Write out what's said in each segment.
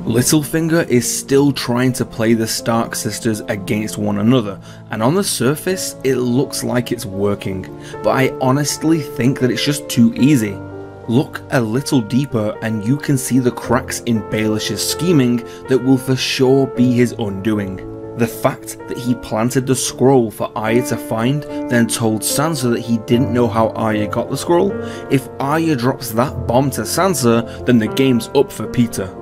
Littlefinger is still trying to play the Stark sisters against one another, and on the surface it looks like it's working, but I honestly think that it's just too easy. Look a little deeper and you can see the cracks in Baelish's scheming that will for sure be his undoing. The fact that he planted the scroll for Arya to find, then told Sansa that he didn't know how Arya got the scroll. If Arya drops that bomb to Sansa, then the game's up for Peter.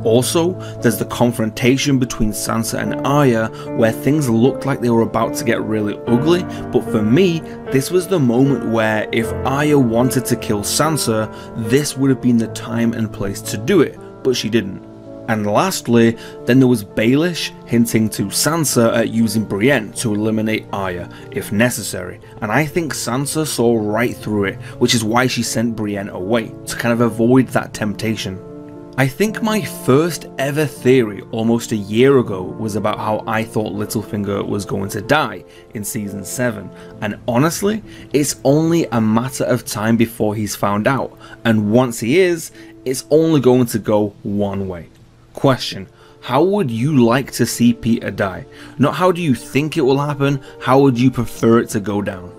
Also, there's the confrontation between Sansa and Arya where things looked like they were about to get really ugly, but for me, this was the moment where if Arya wanted to kill Sansa, this would have been the time and place to do it, but she didn't. And lastly, then there was Baelish hinting to Sansa at using Brienne to eliminate Arya if necessary, and I think Sansa saw right through it, which is why she sent Brienne away, to kind of avoid that temptation. I think my first ever theory almost a year ago was about how I thought Littlefinger was going to die in season 7, and honestly, it's only a matter of time before he's found out, and once he is, it's only going to go one way. Question: how would you like to see Peter die? Not how do you think it will happen, how would you prefer it to go down?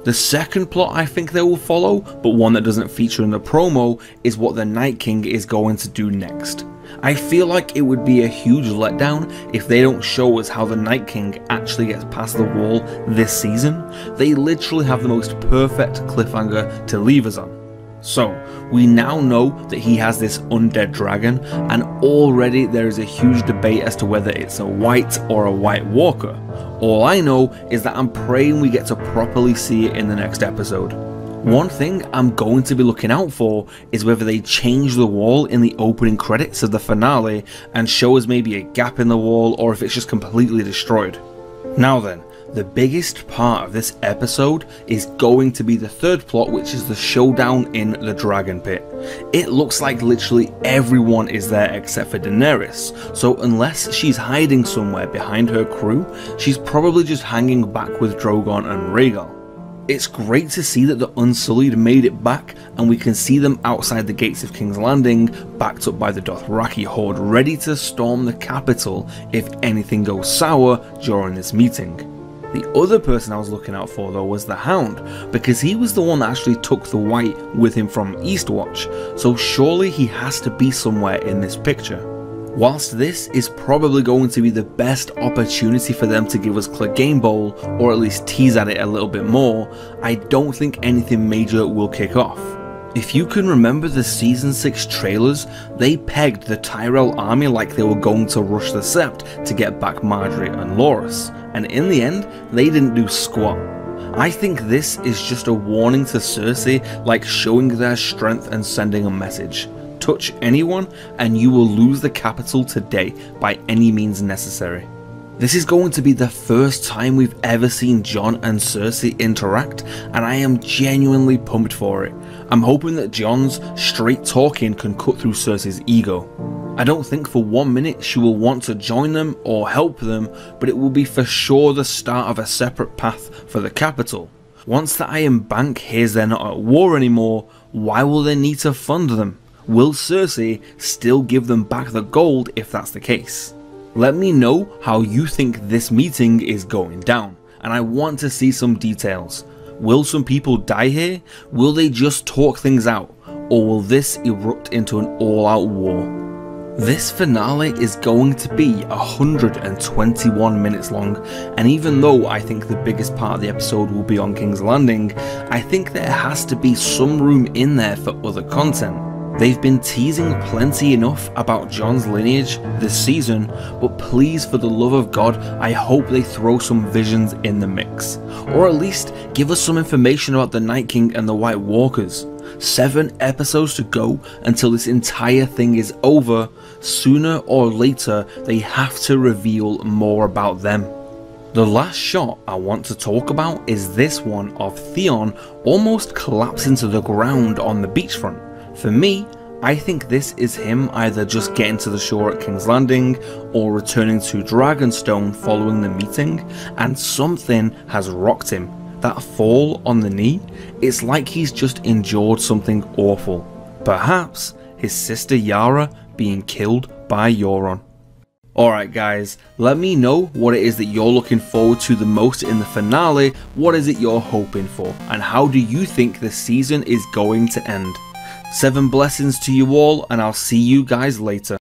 The second plot I think they will follow, but one that doesn't feature in the promo, is what the Night King is going to do next. I feel like it would be a huge letdown if they don't show us how the Night King actually gets past the wall this season. They literally have the most perfect cliffhanger to leave us on. So, we now know that he has this undead dragon, and already there is a huge debate as to whether it's a white or a white walker. All I know is that I'm praying we get to properly see it in the next episode. One thing I'm going to be looking out for is whether they change the wall in the opening credits of the finale and show us maybe a gap in the wall, or if it's just completely destroyed. Now then, the biggest part of this episode is going to be the third plot, which is the showdown in the Dragonpit. It looks like literally everyone is there except for Daenerys, so unless she's hiding somewhere behind her crew, she's probably just hanging back with Drogon and Rhaegal. It's great to see that the Unsullied made it back, and we can see them outside the gates of King's Landing, backed up by the Dothraki horde, ready to storm the capital if anything goes sour during this meeting. The other person I was looking out for though was the Hound, because he was the one that actually took the White with him from Eastwatch, so surely he has to be somewhere in this picture. Whilst this is probably going to be the best opportunity for them to give us Clegane Bowl, or at least tease at it a little bit more, I don't think anything major will kick off. If you can remember the season 6 trailers, they pegged the Tyrell army like they were going to rush the Sept to get back Margaery and Loras, and in the end, they didn't do squat. I think this is just a warning to Cersei, like showing their strength and sending a message. Touch anyone and you will lose the capital today by any means necessary. This is going to be the first time we've ever seen Jon and Cersei interact, and I am genuinely pumped for it. I'm hoping that Jon's straight talking can cut through Cersei's ego. I don't think for 1 minute she will want to join them or help them, but it will be for sure the start of a separate path for the capital. Once the Iron Bank hears they're not at war anymore, why will they need to fund them? Will Cersei still give them back the gold if that's the case? Let me know how you think this meeting is going down, and I want to see some details. Will some people die here? Will they just talk things out? Or will this erupt into an all-out war? This finale is going to be 121 minutes long, and even though I think the biggest part of the episode will be on King's Landing, I think there has to be some room in there for other content. They've been teasing plenty enough about Jon's lineage this season, but please, for the love of God, I hope they throw some visions in the mix. Or at least give us some information about the Night King and the White Walkers. 7 episodes to go until this entire thing is over. Sooner or later, they have to reveal more about them. The last shot I want to talk about is this one of Theon almost collapsing to the ground on the beachfront. For me, I think this is him either just getting to the shore at King's Landing or returning to Dragonstone following the meeting, and something has rocked him. That fall on the knee, it's like he's just endured something awful. Perhaps his sister Yara being killed by Euron. Alright guys, let me know what it is that you're looking forward to the most in the finale, what is it you're hoping for, and how do you think the season is going to end? 7 blessings to you all, and I'll see you guys later.